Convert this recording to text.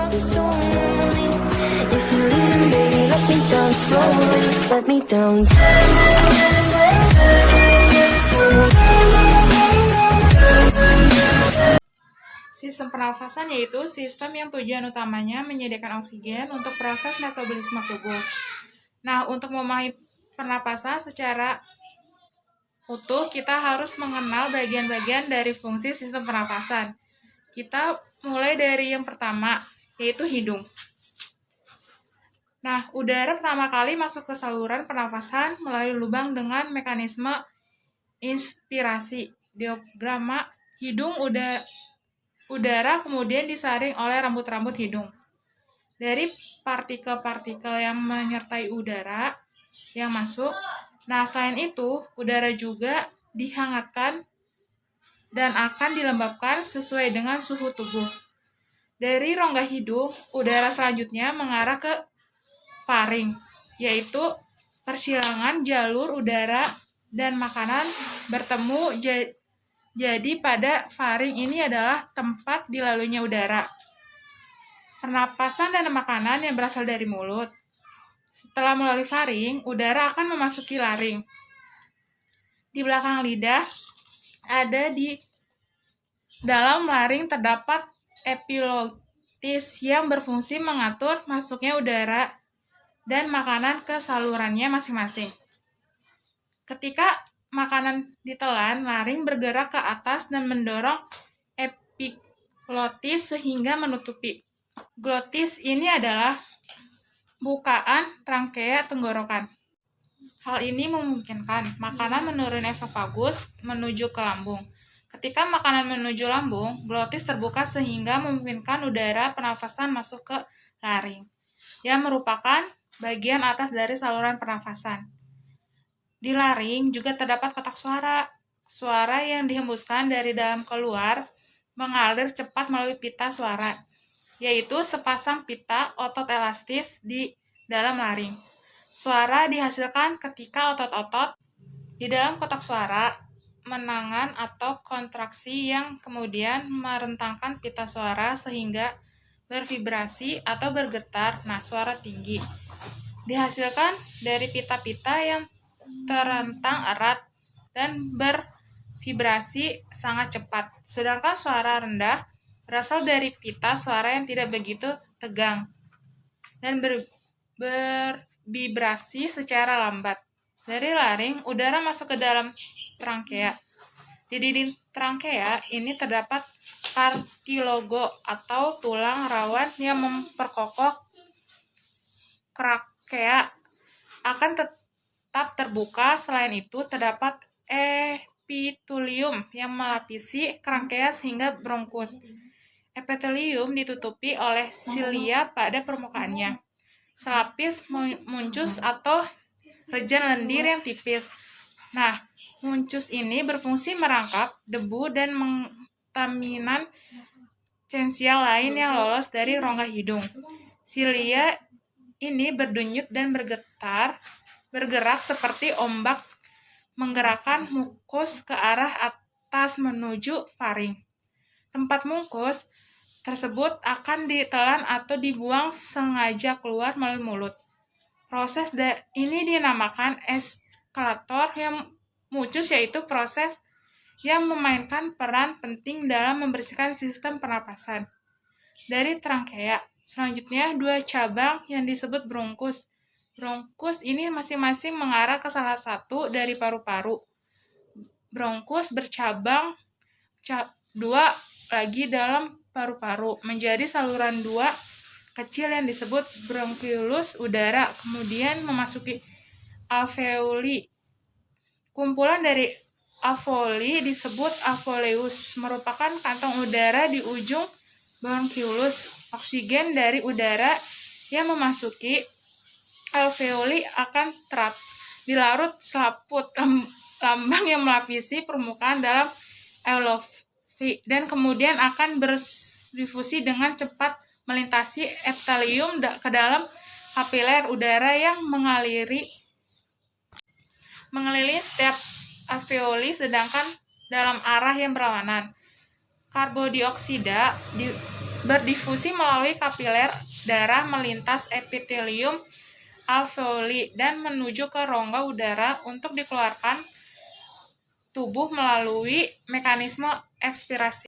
be so lonely. If you're leaving, baby, let me down slowly. Let me down. Sistem pernafasan yaitu sistem yang tujuan utamanya menyediakan oksigen untuk proses metabolisme tubuh. Nah, untuk memahami pernapasan secara utuh, kita harus mengenal bagian-bagian dari fungsi sistem pernapasan. Kita mulai dari yang pertama, yaitu hidung. Nah, udara pertama kali masuk ke saluran pernapasan melalui lubang dengan mekanisme inspirasi. Diagrama hidung udara kemudian disaring oleh rambut-rambut hidung. Dari partikel-partikel yang menyertai udara yang masuk. Nah, selain itu, udara juga dihangatkan dan akan dilembabkan sesuai dengan suhu tubuh. Dari rongga hidung, udara selanjutnya mengarah ke faring, yaitu persilangan jalur udara dan makanan bertemu. Jadi pada faring ini adalah tempat dilaluinya udara. Pernapasan dan makanan yang berasal dari mulut. Setelah melalui faring, udara akan memasuki laring. Di belakang lidah, ada di dalam laring terdapat epiglottis yang berfungsi mengatur masuknya udara dan makanan ke salurannya masing-masing. Ketika makanan ditelan, laring bergerak ke atas dan mendorong epiglottis sehingga menutupi. Glotis ini adalah bukaan trankea tenggorokan. Hal ini memungkinkan makanan menurun esofagus menuju ke lambung. Ketika makanan menuju lambung, glotis terbuka sehingga memungkinkan udara pernafasan masuk ke laring, yang merupakan bagian atas dari saluran pernafasan. Di laring juga terdapat kotak suara. Suara yang dihembuskan dari dalam keluar mengalir cepat melalui pita suara, yaitu sepasang pita otot elastis di dalam laring. Suara dihasilkan ketika otot-otot di dalam kotak suara menangan atau kontraksi yang kemudian merentangkan pita suara sehingga bervibrasi atau bergetar. Nah, suara tinggi dihasilkan dari pita-pita yang terentang erat dan bervibrasi sangat cepat. Sedangkan suara rendah berasal dari pita suara yang tidak begitu tegang dan bervibrasi secara lambat. Dari laring, udara masuk ke dalam trankea. Di dinding trankea ini terdapat kartilago atau tulang rawan yang memperkokoh trakea akan tetap terbuka. Selain itu, terdapat epitelium yang melapisi trankea sehingga bronkus. Epitelium ditutupi oleh silia pada permukaannya. Selapis muncus atau rejan lendir yang tipis. Nah, muncus ini berfungsi merangkap debu dan kontaminan esensial lain yang lolos dari rongga hidung. Silia ini berdenyut dan bergerak seperti ombak menggerakkan mukus ke arah atas menuju faring. Tempat mukus tersebut akan ditelan atau dibuang sengaja keluar melalui mulut. Proses ini dinamakan eskalator yang mucus, yaitu proses yang memainkan peran penting dalam membersihkan sistem pernapasan. Dari trankea, selanjutnya dua cabang yang disebut bronkus. Bronkus ini masing-masing mengarah ke salah satu dari paru-paru. Bronkus bercabang dua lagi dalam paru-paru menjadi saluran dua kecil yang disebut bronkiolus udara, kemudian memasuki alveoli. Kumpulan dari alveoli disebut alveolus, merupakan kantong udara di ujung bronkiolus. Oksigen dari udara yang memasuki alveoli akan dilarut selaput lambang yang melapisi permukaan dalam alveoli dan kemudian akan berdifusi dengan cepat melintasi epitelium ke dalam kapiler udara yang mengelilingi setiap alveoli sedangkan dalam arah yang berlawanan. Karbondioksida berdifusi melalui kapiler darah melintas epitelium alveoli dan menuju ke rongga udara untuk dikeluarkan tubuh melalui mekanisme ekspirasi.